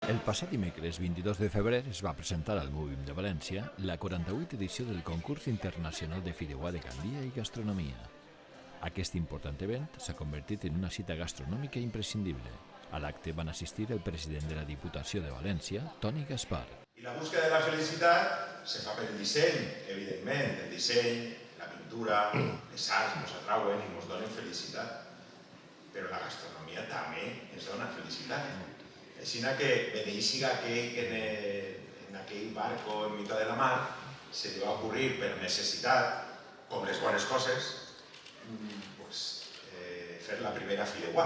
El passat dimecres 22 de febrer es va presentar al MUBIM de València la 48a edició del concurs internacional de fideuà de Gandia i gastronomia. Aquest important event s'ha convertit en una cita gastronòmica imprescindible. A l'acte van assistir el president de la Diputació de València, Toni Gaspar. I la búsqueda de la felicitat se fa pel disseny, evidentment. El disseny, la pintura, les arts ens atrauen i ens donen felicitat. Però la gastronomia també ens dona felicitat. Així que beneixiga que en aquell barco en mitjà de la mar se li va ocurrir per necessitat, com les bones coses, fer la primera fideuà,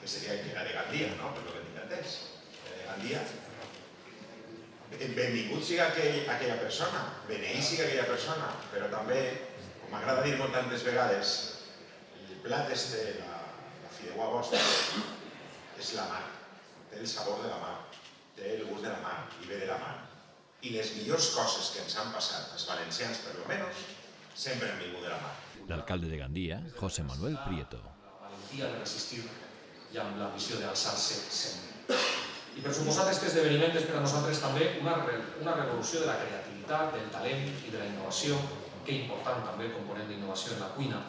que seria que era de Gandia, no? Per lo que tinc entès. De Gandia. Benvingut siga aquella persona, beneixiga aquella persona, però també, com m'agrada dir molt tantes vegades, el plat la fideuà vostra, és la mar. Té el sabor de la mar, té el gust de la mar i ve de la mar. I les millors coses que ens han passat, els valencians per lo menos, sempre han vingut de la mar. L'alcalde de Gandia, José Manuel Prieto. La valentia de resistir i amb l'ambició d'alçar-se sempre. I per suposat, aquest esdeveniment és per a nosaltres també una revolució de la creativitat, del talent i de la innovació, que important també el component d'innovació en la cuina,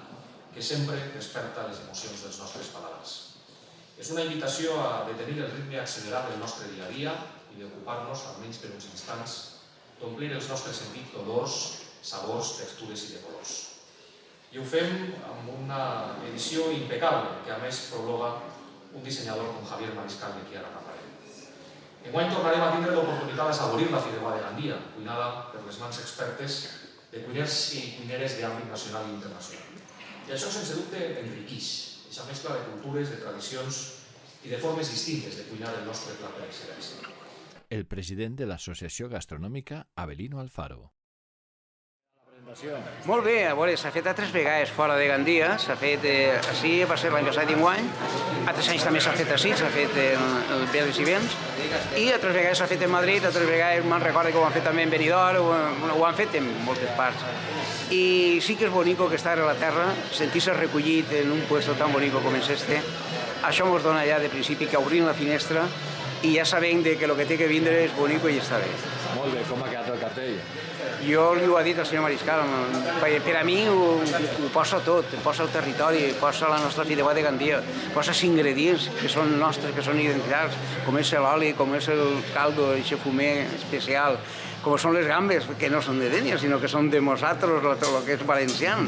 que sempre desperta les emocions dels nostres paladars. És una invitació a detenir el ritme accelerat del nostre dia a dia i d'ocupar-nos, almenys per uns instants, d'omplir els nostres sentits d'olors, sabors, textures i de colors. I ho fem amb una edició impecable, que a més prologa un dissenyador com Javier Mariscal, de qui ara parlarem. Enguany tornarem a tindre l'oportunitat d'assaborir la fideuà de Gandia, cuinada per les mans expertes de cuiners i cuineres d'àmbit nacional i internacional. I això, sense dubte, enriqueix aquesta mescla de cultures, de tradicions i de formes distintes de cuinar el nostre plat per excel·lència. El president de l'Associació Gastronòmica, Avelino Alfaro. Molt bé, a veure, s'ha fet altres vegades fora de Gandia, s'ha fet així, va ser l'any passat i enguany, altres anys també s'ha fet així, s'ha fet el Veles i Vents, i altres vegades s'ha fet en Madrid, altres vegades me'n recordo que ho han fet també en Benidorm, ho han fet en moltes parts. I sí que és bonico que estar a la terra, sentir-se recollit en un puesto tan bonico com és este, això ens dona ja de principi que obrim la finestra i ja sabem que el que té que vindre és bonico i està bé. Molt bé, com ha quedat el cartell? Jo li ho ha dit el senyor Mariscal, per a mi ho posa tot, posa el territori, posa la nostra fideuà de Gandia, posa els ingredients que són nostres, que són identitats, com és l'oli, com és el caldo, aquest fumer especial, com són les gambes, que no són de Dénia, sinó que són de nosaltres, el que és valencià.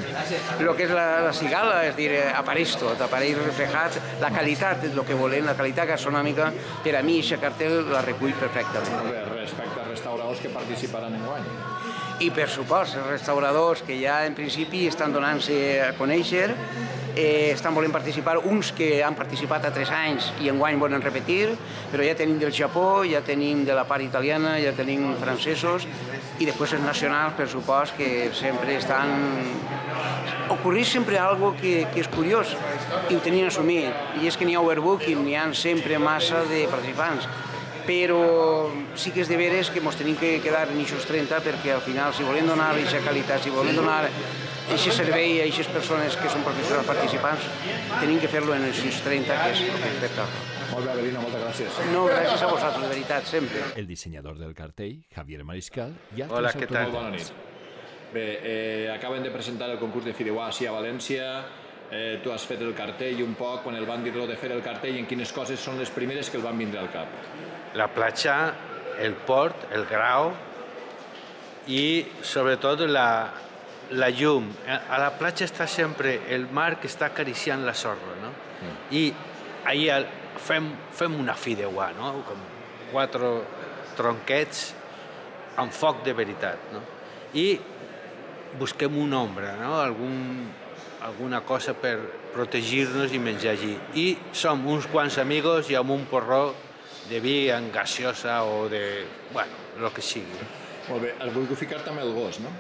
El que és la cigala, és dir, apareix tot, apareix reflejat la qualitat, el que volem, la qualitat gastronòmica, per a mi aquest cartell la recull perfectament. Molt bé, respecte als restauradors que participaran enguany. I per supost, els restauradors que ja en principi estan donant-se a conèixer, estan volent participar, uns que han participat a 3 anys i enguany volen repetir, però ja tenim del Japó, ja tenim de la part italiana, ja tenim francesos, i després els nacionals, per supost, que sempre estan... Ocorreix sempre algo que és curiós, i ho tenien assumit, i és que n'hi ha overbooking, n'hi ha sempre massa de participants, però sí que és de veres que ens tenim que quedar en aquests 30 perquè al final, si volem donar aquesta qualitat, si volem donar aquest servei a aquestes persones que són professionals participants, tenim que fer-lo en aquests 30, que és el que pertoca. Molt bé, Avelino, moltes gràcies. No, gràcies a vosaltres, de veritat, sempre. El dissenyador del cartell, Javier Mariscal, i Hola, altres què tal? Molt bona nit. Bé, acaben de presentar el concurs de fideuà així a València. Tu has fet el cartell un poc, quan el van dir-lo de fer el cartell, en quines coses són les primeres que el van vindre al cap? La platja, el port, el grau i sobretot la llum. A la platja està sempre el mar que està acariciant la sorra, no? I ahir fem una fideuà, no? Com 4 tronquets amb foc de veritat, no? I busquem una ombra, no? Alguna cosa per protegir-nos i menjar allí. I som uns quants amigos i amb un porró de vi en gaseosa o de... bueno, el que sigui. Molt bé, has volgut ficar també el gos, no?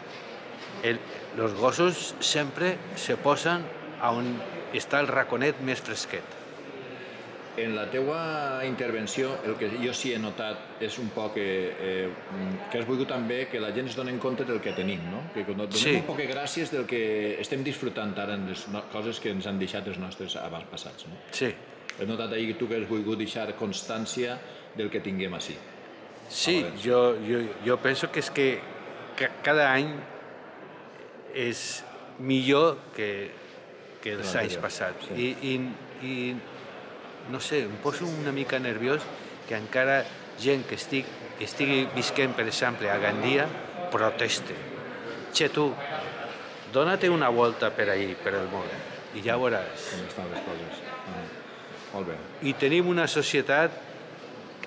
Els gossos sempre se posen on està el raconet més fresquet. En la teua intervenció, el que jo sí he notat és un poc que has volgut també que la gent es doni compte del que tenim, no? Que donem un poc de gràcies del que estem disfrutant ara en les coses que ens han deixat els nostres avantpassats, no? Sí, He notat ahir tu que has volgut deixar constància del que tinguem així. Sí, jo penso que és que cada any és millor que els anys passats. I no sé, em poso una mica nerviós que encara gent que estigui visquent, per exemple, a Gandia, proteste. Che, tu, dóna-te una volta per ahí, per el món, i ja veuràs. Com estan les coses. Molt bé. I tenim una societat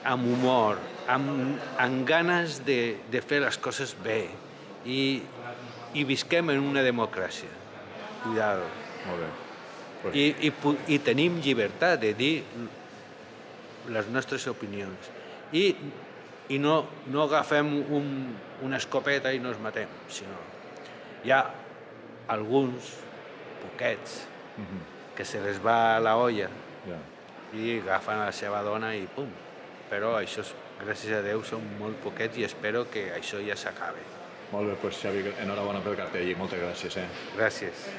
amb humor, amb ganes de fer les coses bé, i visquem en una democràcia. Cuidado. Molt bé. I tenim llibertat de dir les nostres opinions. I no agafem una escopeta i nos matem, sinó hi ha alguns poquets que se les va a la olla i agafen la seva dona i pum. Però això, gràcies a Déu, són molt poquets i espero que això ja s'acabi. Molt bé, doncs Xavi, enhorabona pel cartell i moltes gràcies. Gràcies.